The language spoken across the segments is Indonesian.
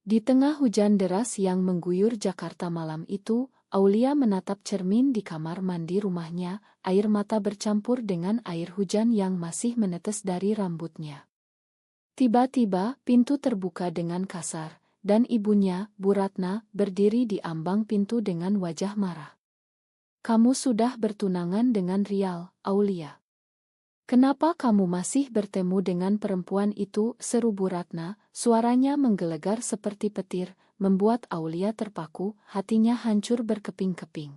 Di tengah hujan deras yang mengguyur Jakarta malam itu, Aulia menatap cermin di kamar mandi rumahnya, air mata bercampur dengan air hujan yang masih menetes dari rambutnya. Tiba-tiba, pintu terbuka dengan kasar, dan ibunya, Bu Ratna, berdiri di ambang pintu dengan wajah marah. "Kamu sudah bertunangan dengan Rial, Aulia. Kenapa kamu masih bertemu dengan perempuan itu?" seru Bu Ratna, suaranya menggelegar seperti petir, membuat Aulia terpaku, hatinya hancur berkeping-keping.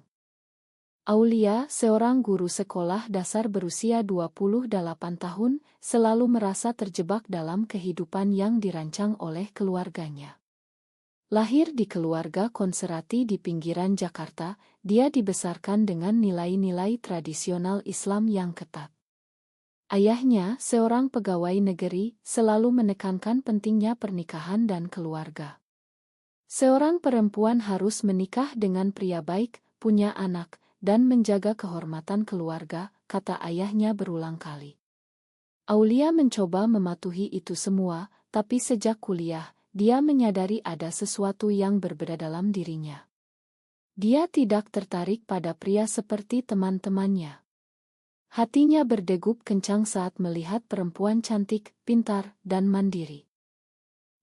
Aulia, seorang guru sekolah dasar berusia 28 tahun, selalu merasa terjebak dalam kehidupan yang dirancang oleh keluarganya. Lahir di keluarga konservatif di pinggiran Jakarta, dia dibesarkan dengan nilai-nilai tradisional Islam yang ketat. Ayahnya, seorang pegawai negeri, selalu menekankan pentingnya pernikahan dan keluarga. Seorang perempuan harus menikah dengan pria baik, punya anak, dan menjaga kehormatan keluarga, kata ayahnya berulang kali. Aulia mencoba mematuhi itu semua, tapi sejak kuliah, dia menyadari ada sesuatu yang berbeda dalam dirinya. Dia tidak tertarik pada pria seperti teman-temannya. Hatinya berdegup kencang saat melihat perempuan cantik, pintar, dan mandiri.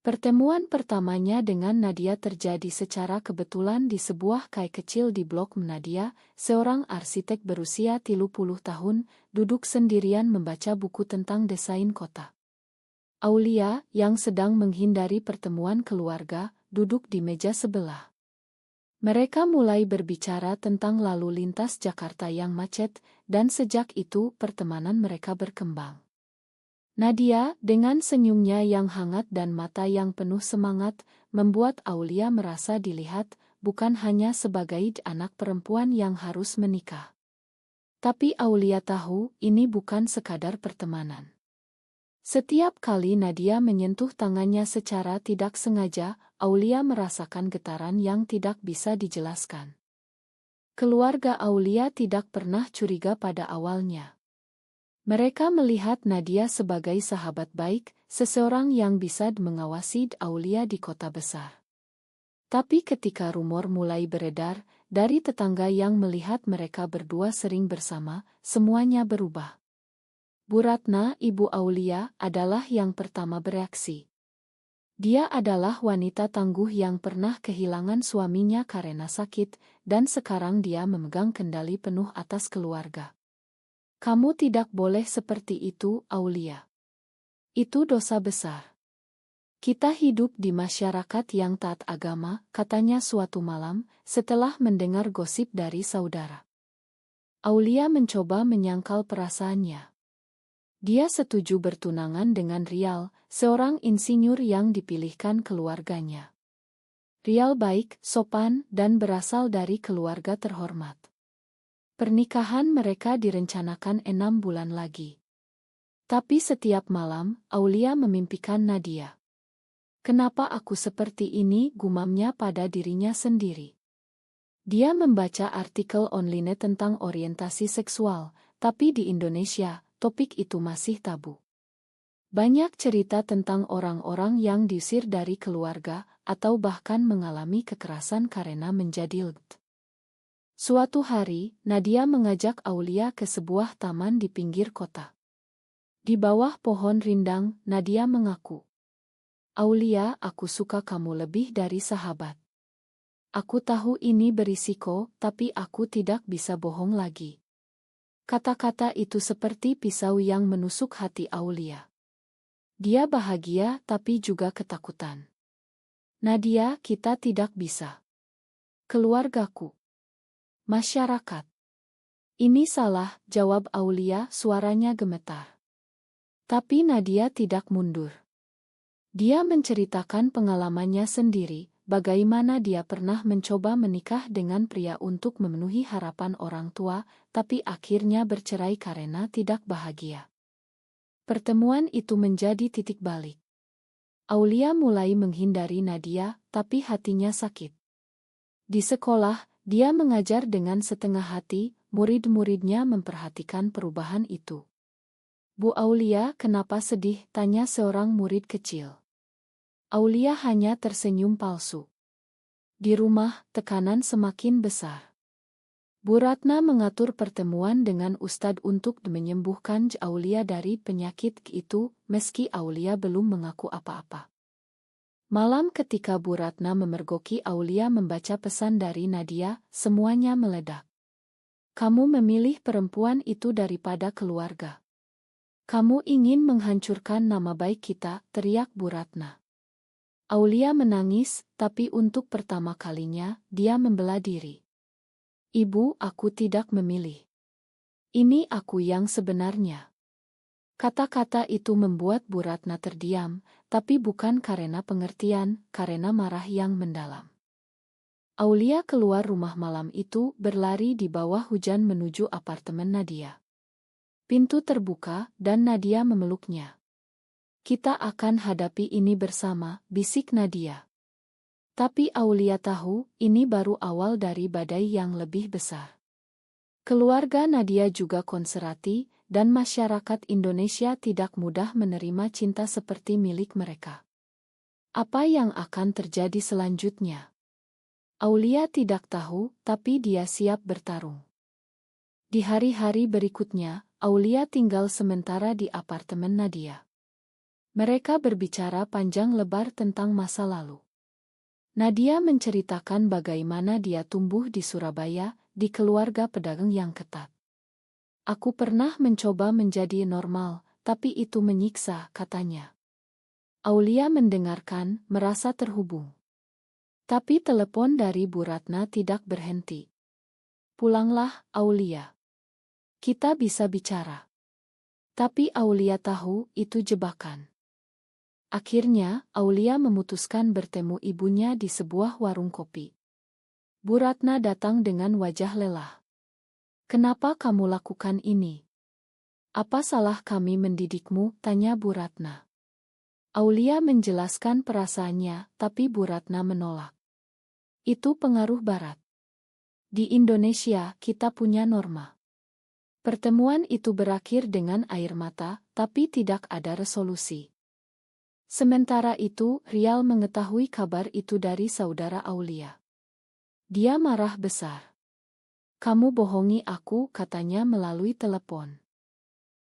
Pertemuan pertamanya dengan Nadia terjadi secara kebetulan di sebuah kai kecil di Blok M. Nadia, seorang arsitek berusia 30 tahun, duduk sendirian membaca buku tentang desain kota. Aulia, yang sedang menghindari pertemuan keluarga, duduk di meja sebelah. Mereka mulai berbicara tentang lalu lintas Jakarta yang macet, dan sejak itu pertemanan mereka berkembang. Nadia, dengan senyumnya yang hangat dan mata yang penuh semangat, membuat Aulia merasa dilihat, bukan hanya sebagai anak perempuan yang harus menikah. Tapi Aulia tahu, ini bukan sekadar pertemanan. Setiap kali Nadia menyentuh tangannya secara tidak sengaja, Aulia merasakan getaran yang tidak bisa dijelaskan. Keluarga Aulia tidak pernah curiga pada awalnya. Mereka melihat Nadia sebagai sahabat baik, seseorang yang bisa mengawasi Aulia di kota besar. Tapi ketika rumor mulai beredar, dari tetangga yang melihat mereka berdua sering bersama, semuanya berubah. Bu Ratna, ibu Aulia, adalah yang pertama bereaksi. Dia adalah wanita tangguh yang pernah kehilangan suaminya karena sakit, dan sekarang dia memegang kendali penuh atas keluarga. "Kamu tidak boleh seperti itu, Aulia. Itu dosa besar. Kita hidup di masyarakat yang taat agama," katanya suatu malam, setelah mendengar gosip dari saudara. Aulia mencoba menyangkal perasaannya. Dia setuju bertunangan dengan Rial, seorang insinyur yang dipilihkan keluarganya. Rial baik, sopan, dan berasal dari keluarga terhormat. Pernikahan mereka direncanakan 6 bulan lagi. Tapi setiap malam, Aulia memimpikan Nadia. "Kenapa aku seperti ini?" gumamnya pada dirinya sendiri. Dia membaca artikel online tentang orientasi seksual, tapi di Indonesia, topik itu masih tabu. Banyak cerita tentang orang-orang yang diusir dari keluarga, atau bahkan mengalami kekerasan karena menjadi LGBT. Suatu hari, Nadia mengajak Aulia ke sebuah taman di pinggir kota. Di bawah pohon rindang, Nadia mengaku, "Aulia, aku suka kamu lebih dari sahabat. Aku tahu ini berisiko, tapi aku tidak bisa bohong lagi." Kata-kata itu seperti pisau yang menusuk hati Aulia. Dia bahagia tapi juga ketakutan. "Nadia, kita tidak bisa. Keluargaku. Masyarakat." "Ini salah," jawab Aulia, suaranya gemetar. Tapi Nadia tidak mundur. Dia menceritakan pengalamannya sendiri, bagaimana dia pernah mencoba menikah dengan pria untuk memenuhi harapan orang tua, tapi akhirnya bercerai karena tidak bahagia. Pertemuan itu menjadi titik balik. Aulia mulai menghindari Nadia, tapi hatinya sakit. Di sekolah, dia mengajar dengan setengah hati, murid-muridnya memperhatikan perubahan itu. "Bu Aulia, kenapa sedih?" tanya seorang murid kecil. Aulia hanya tersenyum palsu. Di rumah, tekanan semakin besar. Bu Ratna mengatur pertemuan dengan Ustadz untuk menyembuhkan Aulia dari penyakit itu, meski Aulia belum mengaku apa-apa. Malam ketika Bu Ratna memergoki Aulia membaca pesan dari Nadia, semuanya meledak. Kamu memilih perempuan itu daripada keluarga. Kamu ingin menghancurkan nama baik kita, teriak Bu Ratna. Aulia menangis, tapi untuk pertama kalinya, dia membela diri. Ibu, aku tidak memilih. Ini aku yang sebenarnya. Kata-kata itu membuat Bu Ratna terdiam, tapi bukan karena pengertian, karena marah yang mendalam. Aulia keluar rumah malam itu berlari di bawah hujan menuju apartemen Nadia. Pintu terbuka dan Nadia memeluknya. Kita akan hadapi ini bersama, bisik Nadia. Tapi Aulia tahu, ini baru awal dari badai yang lebih besar. Keluarga Nadia juga konservatif, dan masyarakat Indonesia tidak mudah menerima cinta seperti milik mereka. Apa yang akan terjadi selanjutnya? Aulia tidak tahu, tapi dia siap bertarung. Di hari-hari berikutnya, Aulia tinggal sementara di apartemen Nadia. Mereka berbicara panjang lebar tentang masa lalu. Nadia menceritakan bagaimana dia tumbuh di Surabaya, di keluarga pedagang yang ketat. Aku pernah mencoba menjadi normal, tapi itu menyiksa, katanya. Aulia mendengarkan, merasa terhubung. Tapi telepon dari Bu Ratna tidak berhenti. Pulanglah, Aulia. Kita bisa bicara. Tapi Aulia tahu itu jebakan. Akhirnya, Aulia memutuskan bertemu ibunya di sebuah warung kopi. Bu Ratna datang dengan wajah lelah. Kenapa kamu lakukan ini? Apa salah kami mendidikmu? Tanya Bu Ratna. Aulia menjelaskan perasaannya, tapi Bu Ratna menolak. Itu pengaruh Barat. Di Indonesia, kita punya norma. Pertemuan itu berakhir dengan air mata, tapi tidak ada resolusi. Sementara itu, Rial mengetahui kabar itu dari saudara Aulia. Dia marah besar. Kamu bohongi aku, katanya melalui telepon.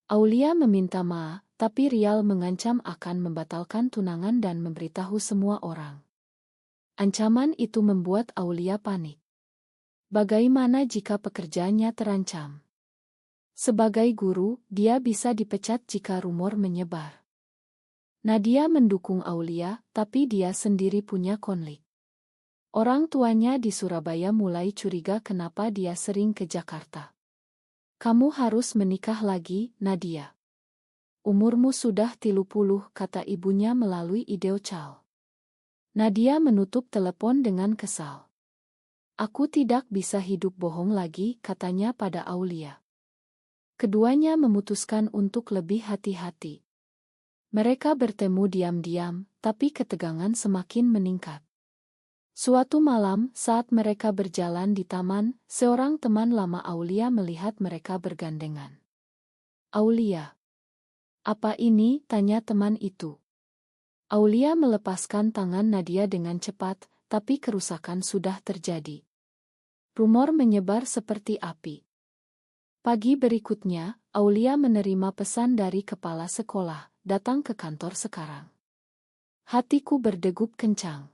Aulia meminta maaf, tapi Rial mengancam akan membatalkan tunangan dan memberitahu semua orang. Ancaman itu membuat Aulia panik. Bagaimana jika pekerjaannya terancam? Sebagai guru, dia bisa dipecat jika rumor menyebar. Nadia mendukung Aulia, tapi dia sendiri punya konflik. Orang tuanya di Surabaya mulai curiga kenapa dia sering ke Jakarta. Kamu harus menikah lagi, Nadia. Umurmu sudah 30, kata ibunya melalui video call. Nadia menutup telepon dengan kesal. Aku tidak bisa hidup bohong lagi, katanya pada Aulia. Keduanya memutuskan untuk lebih hati-hati. Mereka bertemu diam-diam, tapi ketegangan semakin meningkat. Suatu malam, saat mereka berjalan di taman, seorang teman lama Aulia melihat mereka bergandengan. Aulia. Apa ini? Tanya teman itu. Aulia melepaskan tangan Nadia dengan cepat, tapi kerusakan sudah terjadi. Rumor menyebar seperti api. Pagi berikutnya, Aulia menerima pesan dari kepala sekolah, datang ke kantor sekarang. Hatiku berdegup kencang.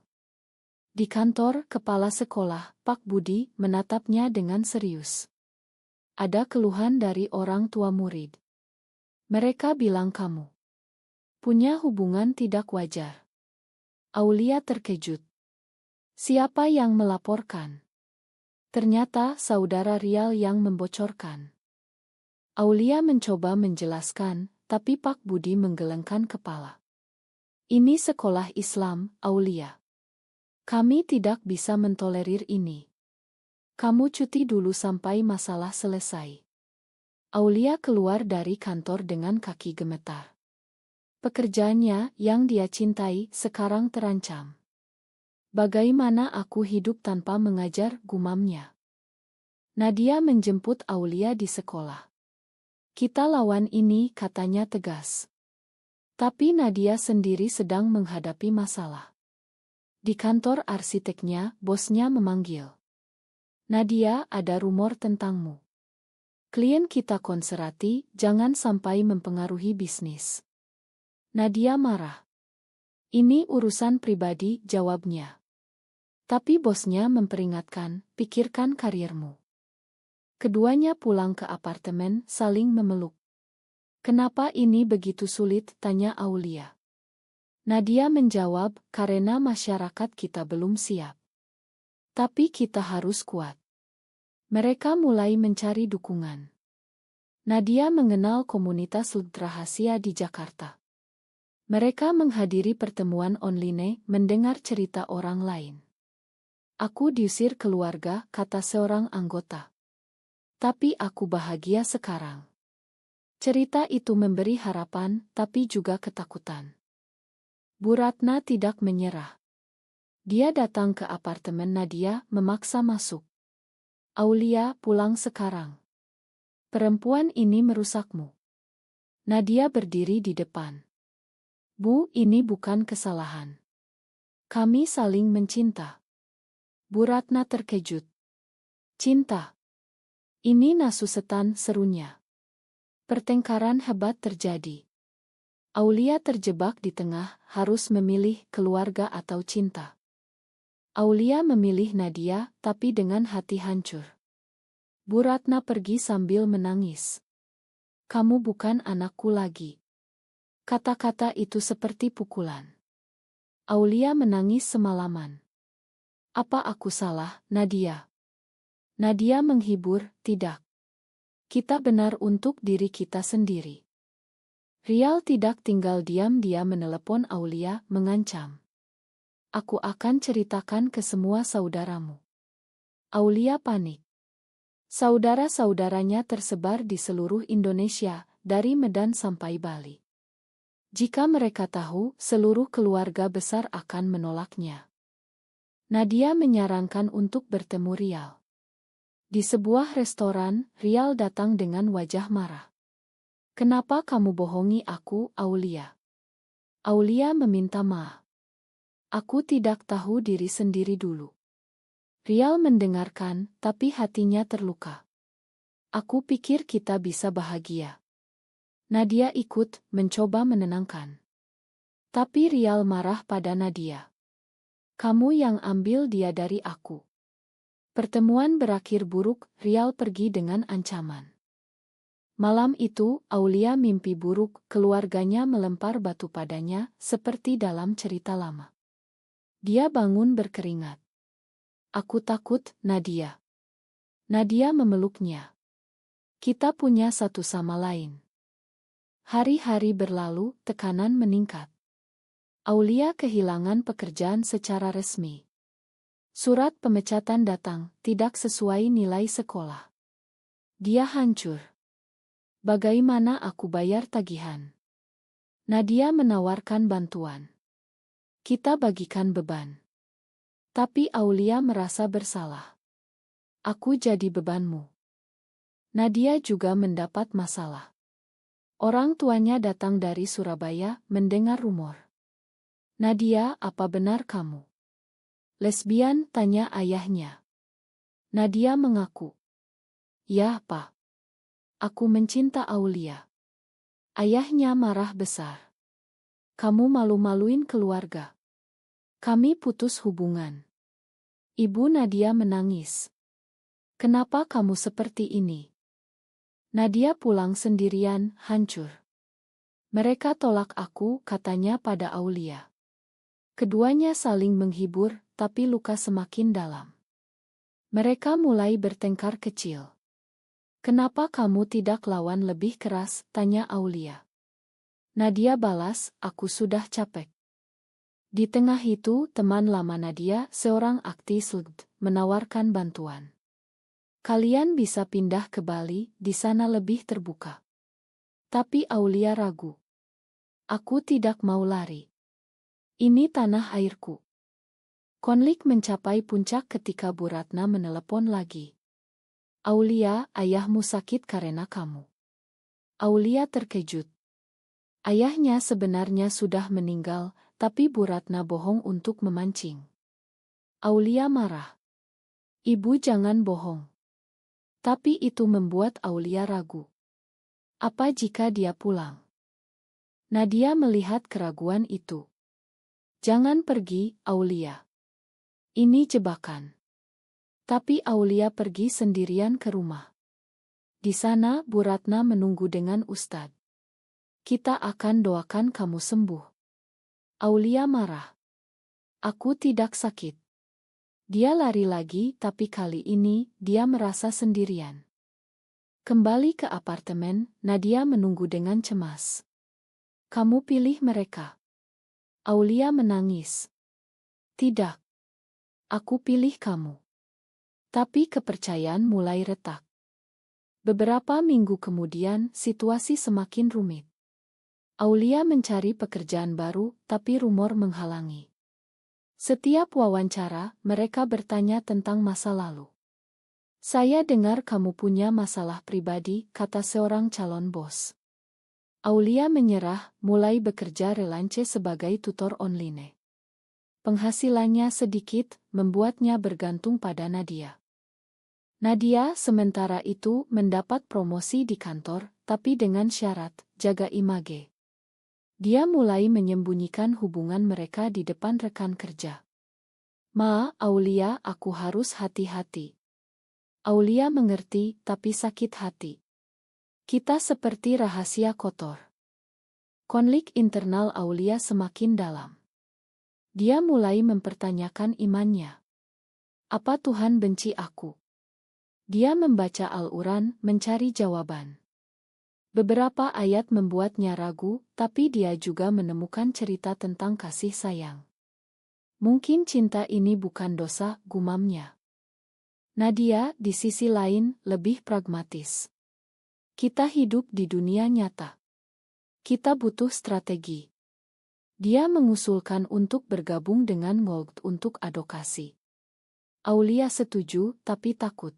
Di kantor, kepala sekolah, Pak Budi, menatapnya dengan serius. Ada keluhan dari orang tua murid. Mereka bilang kamu punya hubungan tidak wajar. Aulia terkejut. Siapa yang melaporkan? Ternyata saudara Rial yang membocorkan. Aulia mencoba menjelaskan, tapi Pak Budi menggelengkan kepala. Ini sekolah Islam, Aulia. Kami tidak bisa mentolerir ini. Kamu cuti dulu sampai masalah selesai. Aulia keluar dari kantor dengan kaki gemetar. Pekerjaannya yang dia cintai sekarang terancam. Bagaimana aku hidup tanpa mengajar, gumamnya. Nadia menjemput Aulia di sekolah. Kita lawan ini, katanya tegas. Tapi Nadia sendiri sedang menghadapi masalah. Di kantor arsiteknya, bosnya memanggil. Nadia, ada rumor tentangmu. Klien kita konserati, jangan sampai mempengaruhi bisnis. Nadia marah. Ini urusan pribadi, jawabnya. Tapi bosnya memperingatkan, pikirkan karirmu. Keduanya pulang ke apartemen, saling memeluk. Kenapa ini begitu sulit, tanya Aulia. Nadia menjawab, karena masyarakat kita belum siap. Tapi kita harus kuat. Mereka mulai mencari dukungan. Nadia mengenal komunitas rahasia di Jakarta. Mereka menghadiri pertemuan online, mendengar cerita orang lain. Aku diusir keluarga, kata seorang anggota. Tapi aku bahagia sekarang. Cerita itu memberi harapan, tapi juga ketakutan. Bu Ratna tidak menyerah. Dia datang ke apartemen Nadia, memaksa masuk. Aulia, pulang sekarang. Perempuan ini merusakmu. Nadia berdiri di depan. Bu, ini bukan kesalahan. Kami saling mencinta. Bu Ratna terkejut. Cinta. Ini nasusetan, serunya. Pertengkaran hebat terjadi. Aulia terjebak di tengah, harus memilih keluarga atau cinta. Aulia memilih Nadia, tapi dengan hati hancur. Bu Ratna pergi sambil menangis. Kamu bukan anakku lagi. Kata-kata itu seperti pukulan. Aulia menangis semalaman. Apa aku salah, Nadia? Nadia menghibur, tidak. Kita benar untuk diri kita sendiri. Rial tidak tinggal diam, dia menelepon Aulia, mengancam. Aku akan ceritakan ke semua saudaramu. Aulia panik. Saudara-saudaranya tersebar di seluruh Indonesia, dari Medan sampai Bali. Jika mereka tahu, seluruh keluarga besar akan menolaknya. Nadia menyarankan untuk bertemu Rial. Di sebuah restoran, Rial datang dengan wajah marah. Kenapa kamu bohongi aku, Aulia? Aulia meminta maaf. Aku tidak tahu diri sendiri dulu. Rial mendengarkan, tapi hatinya terluka. Aku pikir kita bisa bahagia. Nadia ikut, mencoba menenangkan. Tapi Rial marah pada Nadia. Kamu yang ambil dia dari aku. Pertemuan berakhir buruk, Rial pergi dengan ancaman. Malam itu, Aulia mimpi buruk, keluarganya melempar batu padanya, seperti dalam cerita lama. Dia bangun berkeringat. Aku takut, Nadia. Nadia memeluknya. Kita punya satu sama lain. Hari-hari berlalu, tekanan meningkat. Aulia kehilangan pekerjaan secara resmi. Surat pemecatan datang, tidak sesuai nilai sekolah. Dia hancur. Bagaimana aku bayar tagihan? Nadia menawarkan bantuan. Kita bagikan beban. Tapi Aulia merasa bersalah. Aku jadi bebanmu. Nadia juga mendapat masalah. Orang tuanya datang dari Surabaya, mendengar rumor. Nadia, apa benar kamu lesbian? Tanya ayahnya. Nadia mengaku. Ya, Pak. Aku mencinta Aulia. Ayahnya marah besar. Kamu malu-maluin keluarga. Kami putus hubungan. Ibu Nadia menangis. Kenapa kamu seperti ini? Nadia pulang sendirian, hancur. Mereka tolak aku, katanya pada Aulia. Keduanya saling menghibur, tapi luka semakin dalam. Mereka mulai bertengkar kecil. Kenapa kamu tidak lawan lebih keras? Tanya Aulia. Nadia balas, aku sudah capek. Di tengah itu, teman lama Nadia, seorang aktis menawarkan bantuan. Kalian bisa pindah ke Bali, di sana lebih terbuka. Tapi Aulia ragu. Aku tidak mau lari. Ini tanah airku. Konflik mencapai puncak ketika Bu Ratna menelepon lagi. Aulia, ayahmu sakit karena kamu. Aulia terkejut. Ayahnya sebenarnya sudah meninggal, tapi Bu Ratna bohong untuk memancing. Aulia marah. Ibu jangan bohong. Tapi itu membuat Aulia ragu. Apa jika dia pulang? Nadia melihat keraguan itu. Jangan pergi, Aulia. Ini jebakan. Tapi Aulia pergi sendirian ke rumah. Di sana Bu Ratna menunggu dengan Ustadz. Kita akan doakan kamu sembuh. Aulia marah. Aku tidak sakit. Dia lari lagi, tapi kali ini dia merasa sendirian. Kembali ke apartemen, Nadia menunggu dengan cemas. Kamu pilih mereka. Aulia menangis. Tidak. Aku pilih kamu. Tapi kepercayaan mulai retak. Beberapa minggu kemudian, situasi semakin rumit. Aulia mencari pekerjaan baru, tapi rumor menghalangi. Setiap wawancara, mereka bertanya tentang masa lalu. Saya dengar kamu punya masalah pribadi, kata seorang calon bos. Aulia menyerah, mulai bekerja relance sebagai tutor online. Penghasilannya sedikit, membuatnya bergantung pada Nadia. Nadia sementara itu mendapat promosi di kantor, tapi dengan syarat, jaga image. Dia mulai menyembunyikan hubungan mereka di depan rekan kerja. Aulia, aku harus hati-hati. Aulia mengerti, tapi sakit hati. Kita seperti rahasia kotor. Konflik internal Aulia semakin dalam. Dia mulai mempertanyakan imannya. Apa Tuhan benci aku? Dia membaca Al-Quran, mencari jawaban. Beberapa ayat membuatnya ragu, tapi dia juga menemukan cerita tentang kasih sayang. Mungkin cinta ini bukan dosa, gumamnya. Nadia, di sisi lain, lebih pragmatis. Kita hidup di dunia nyata. Kita butuh strategi. Dia mengusulkan untuk bergabung dengan Ngold untuk advokasi. Aulia setuju, tapi takut.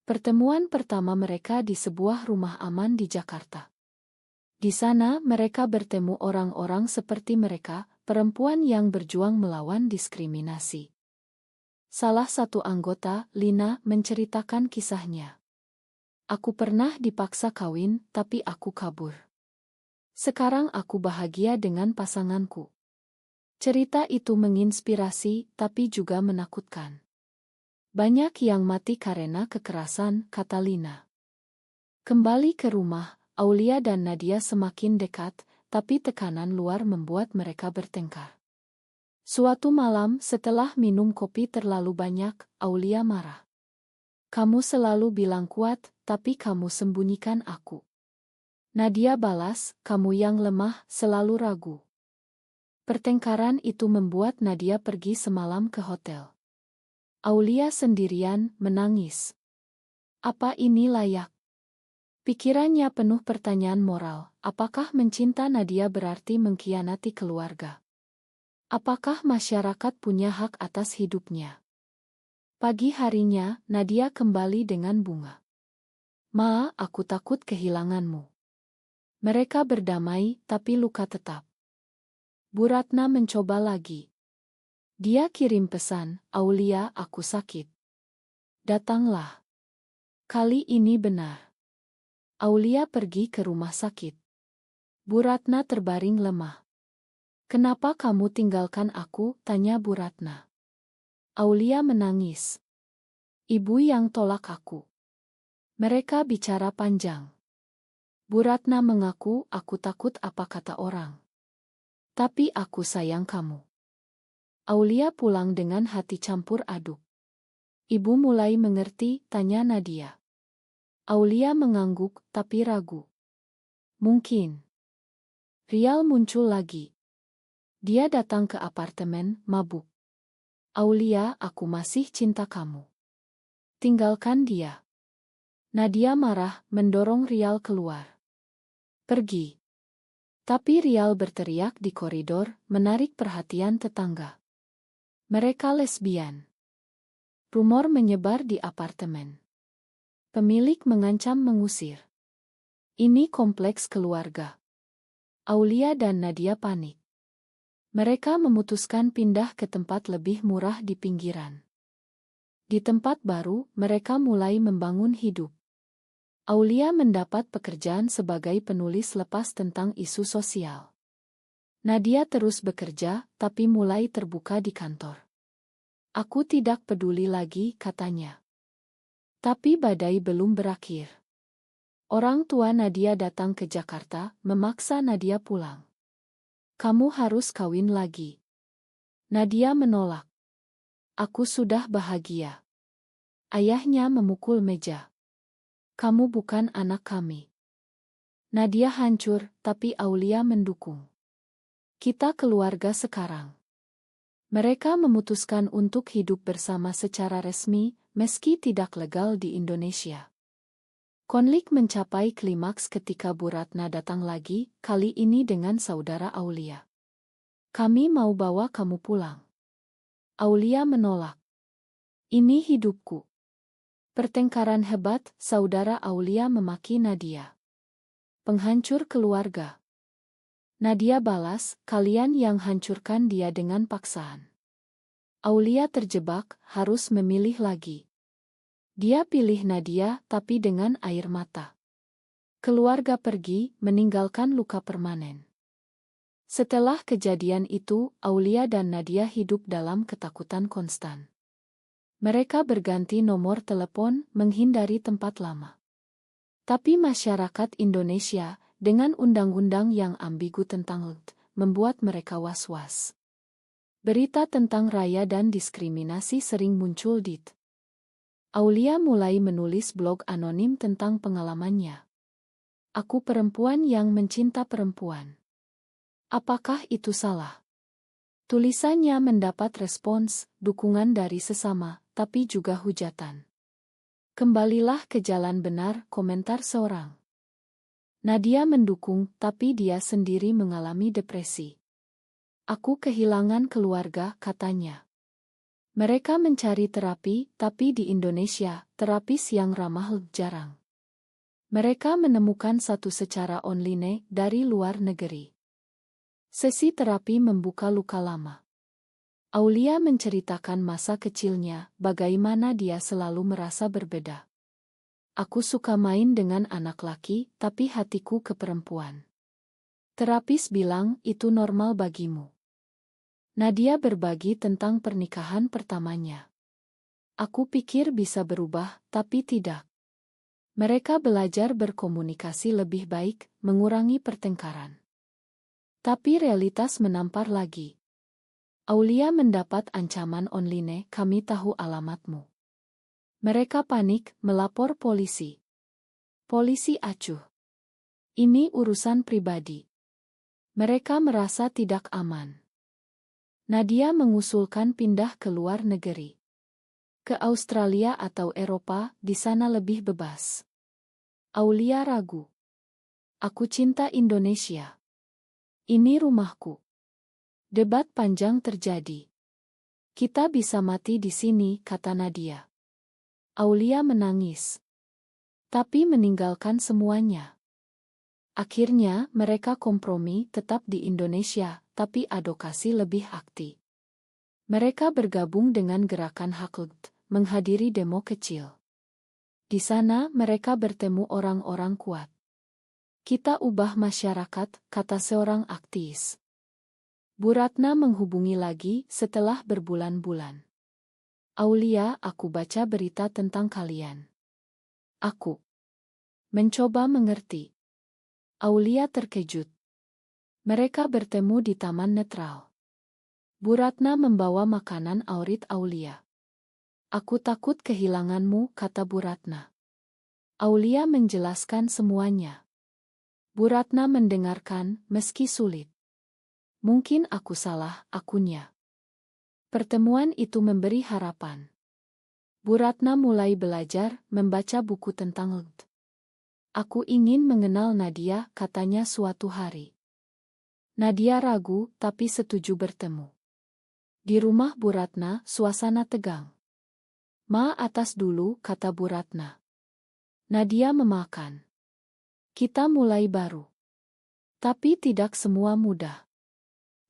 Pertemuan pertama mereka di sebuah rumah aman di Jakarta. Di sana mereka bertemu orang-orang seperti mereka, perempuan yang berjuang melawan diskriminasi. Salah satu anggota, Lina, menceritakan kisahnya. Aku pernah dipaksa kawin, tapi aku kabur. Sekarang aku bahagia dengan pasanganku. Cerita itu menginspirasi, tapi juga menakutkan. Banyak yang mati karena kekerasan, kata Lina. Kembali ke rumah, Aulia dan Nadia semakin dekat, tapi tekanan luar membuat mereka bertengkar. Suatu malam, setelah minum kopi terlalu banyak, Aulia marah. Kamu selalu bilang kuat, tapi kamu sembunyikan aku. Nadia balas, kamu yang lemah, selalu ragu. Pertengkaran itu membuat Nadia pergi semalam ke hotel. Aulia sendirian, menangis. Apa ini layak? Pikirannya penuh pertanyaan moral. Apakah mencinta Nadia berarti mengkhianati keluarga? Apakah masyarakat punya hak atas hidupnya? Pagi harinya, Nadia kembali dengan bunga. Aku takut kehilanganmu. Mereka berdamai, tapi luka tetap. Bu Ratna mencoba lagi. Dia kirim pesan, Aulia, aku sakit. Datanglah. Kali ini benar. Aulia pergi ke rumah sakit. Bu Ratna terbaring lemah. Kenapa kamu tinggalkan aku? Tanya Bu Ratna. Aulia menangis. Ibu yang tolak aku. Mereka bicara panjang. Bu Ratna mengaku, aku takut apa kata orang. Tapi aku sayang kamu. Aulia pulang dengan hati campur aduk. Ibu mulai mengerti, tanya Nadia. Aulia mengangguk, tapi ragu. Mungkin. Rial muncul lagi. Dia datang ke apartemen, mabuk. Aulia, aku masih cinta kamu. Tinggalkan dia. Nadia marah, mendorong Rial keluar. Pergi. Tapi Rial berteriak di koridor, menarik perhatian tetangga. Mereka lesbian. Rumor menyebar di apartemen. Pemilik mengancam mengusir. Ini kompleks keluarga. Aulia dan Nadia panik. Mereka memutuskan pindah ke tempat lebih murah di pinggiran. Di tempat baru, mereka mulai membangun hidup. Aulia mendapat pekerjaan sebagai penulis lepas tentang isu sosial. Nadia terus bekerja, tapi mulai terbuka di kantor. Aku tidak peduli lagi, katanya. Tapi badai belum berakhir. Orang tua Nadia datang ke Jakarta, memaksa Nadia pulang. Kamu harus kawin lagi. Nadia menolak. Aku sudah bahagia. Ayahnya memukul meja. Kamu bukan anak kami. Nadia hancur, tapi Aulia mendukung. Kita keluarga sekarang. Mereka memutuskan untuk hidup bersama secara resmi, meski tidak legal di Indonesia. Konflik mencapai klimaks ketika Bu Ratna datang lagi, kali ini dengan saudara Aulia. Kami mau bawa kamu pulang. Aulia menolak. Ini hidupku. Pertengkaran hebat, saudara Aulia memaki Nadia. Penghancur keluarga. Nadia balas, kalian yang hancurkan dia dengan paksaan. Aulia terjebak, harus memilih lagi. Dia pilih Nadia, tapi dengan air mata. Keluarga pergi, meninggalkan luka permanen. Setelah kejadian itu, Aulia dan Nadia hidup dalam ketakutan konstan. Mereka berganti nomor telepon, menghindari tempat lama. Tapi masyarakat Indonesia, dengan undang-undang yang ambigu tentang LGBT, membuat mereka was-was. Berita tentang raya dan diskriminasi sering muncul di Aulia mulai menulis blog anonim tentang pengalamannya. Aku perempuan yang mencinta perempuan. Apakah itu salah? Tulisannya mendapat respons, dukungan dari sesama, tapi juga hujatan. Kembalilah ke jalan benar, komentar seorang. Nadia mendukung, tapi dia sendiri mengalami depresi. Aku kehilangan keluarga, katanya. Mereka mencari terapi, tapi di Indonesia, terapis yang ramah jarang. Mereka menemukan satu secara online dari luar negeri. Sesi terapi membuka luka lama. Aulia menceritakan masa kecilnya, bagaimana dia selalu merasa berbeda. Aku suka main dengan anak laki, tapi hatiku ke perempuan. Terapis bilang, itu normal bagimu. Nadia berbagi tentang pernikahan pertamanya. Aku pikir bisa berubah, tapi tidak. Mereka belajar berkomunikasi lebih baik, mengurangi pertengkaran. Tapi realitas menampar lagi. Aulia mendapat ancaman online, kami tahu alamatmu. Mereka panik, melapor polisi. Polisi acuh. Ini urusan pribadi. Mereka merasa tidak aman. Nadia mengusulkan pindah ke luar negeri. Ke Australia atau Eropa, di sana lebih bebas. Aulia ragu. Aku cinta Indonesia. Ini rumahku. Debat panjang terjadi. Kita bisa mati di sini, kata Nadia. Aulia menangis. Tapi meninggalkan semuanya. Akhirnya, mereka kompromi tetap di Indonesia, tapi advokasi lebih aktif. Mereka bergabung dengan gerakan hak LGBT, menghadiri demo kecil. Di sana, mereka bertemu orang-orang kuat. Kita ubah masyarakat, kata seorang aktivis. Bu Ratna menghubungi lagi setelah berbulan-bulan. Aulia, aku baca berita tentang kalian. Aku mencoba mengerti. Aulia terkejut. Mereka bertemu di taman netral. Bu Ratna membawa makanan aurit Aulia. Aku takut kehilanganmu, kata Bu Ratna. Aulia menjelaskan semuanya. Bu Ratna mendengarkan, meski sulit. Mungkin aku salah, akunya. Pertemuan itu memberi harapan. Bu Ratna mulai belajar, membaca buku tentang LGBT. Aku ingin mengenal Nadia, katanya suatu hari. Nadia ragu, tapi setuju bertemu. Di rumah Bu Ratna, suasana tegang. Ma atas dulu, kata Bu Ratna. Nadia memakan. Kita mulai baru. Tapi tidak semua mudah.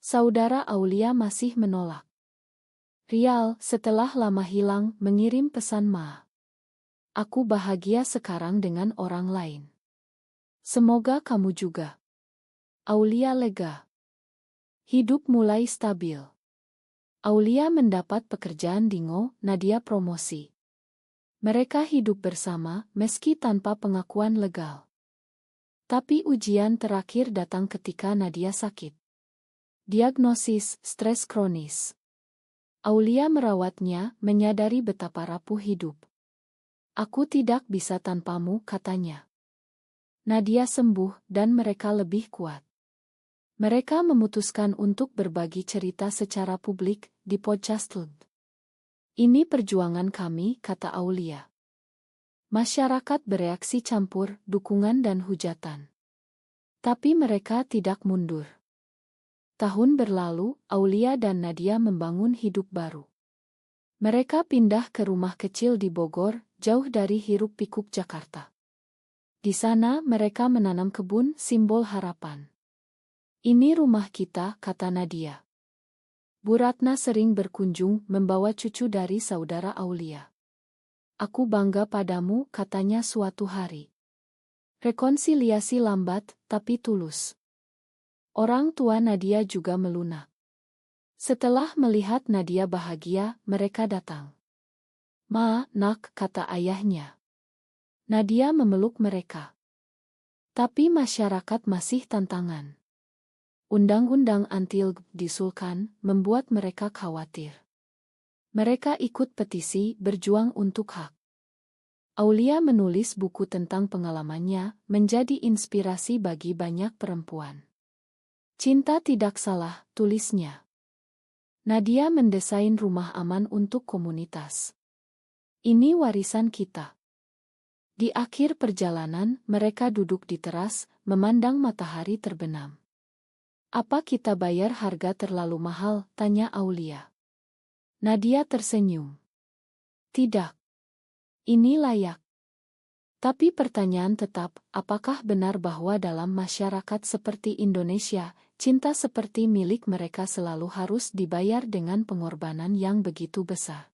Saudara Aulia masih menolak. Rial, setelah lama hilang, mengirim pesan Ma. Aku bahagia sekarang dengan orang lain. Semoga kamu juga. Aulia lega. Hidup mulai stabil. Aulia mendapat pekerjaan di Ngo, Nadia promosi. Mereka hidup bersama meski tanpa pengakuan legal. Tapi ujian terakhir datang ketika Nadia sakit. Diagnosis stres kronis. Aulia merawatnya, menyadari betapa rapuh hidup. Aku tidak bisa tanpamu, katanya. Nadia sembuh dan mereka lebih kuat. Mereka memutuskan untuk berbagi cerita secara publik di podcast Lund. Ini perjuangan kami, kata Aulia. Masyarakat bereaksi campur, dukungan dan hujatan. Tapi mereka tidak mundur. Tahun berlalu, Aulia dan Nadia membangun hidup baru. Mereka pindah ke rumah kecil di Bogor, jauh dari hiruk-pikuk Jakarta. Di sana mereka menanam kebun, simbol harapan. Ini rumah kita, kata Nadia. Bu Ratna sering berkunjung, membawa cucu dari saudara Aulia. Aku bangga padamu, katanya suatu hari. Rekonsiliasi lambat, tapi tulus. Orang tua Nadia juga melunak. Setelah melihat Nadia bahagia, mereka datang. Ma, nak, kata ayahnya. Nadia memeluk mereka. Tapi masyarakat masih tantangan. Undang-undang anti-LGBT disulkan, membuat mereka khawatir. Mereka ikut petisi, berjuang untuk hak. Aulia menulis buku tentang pengalamannya, menjadi inspirasi bagi banyak perempuan. Cinta tidak salah, tulisnya. Nadia mendesain rumah aman untuk komunitas. Ini warisan kita. Di akhir perjalanan, mereka duduk di teras, memandang matahari terbenam. Apa kita bayar harga terlalu mahal? Tanya Aulia. Nadia tersenyum. Tidak. Ini layak. Tapi pertanyaan tetap, apakah benar bahwa dalam masyarakat seperti Indonesia, cinta seperti milik mereka selalu harus dibayar dengan pengorbanan yang begitu besar?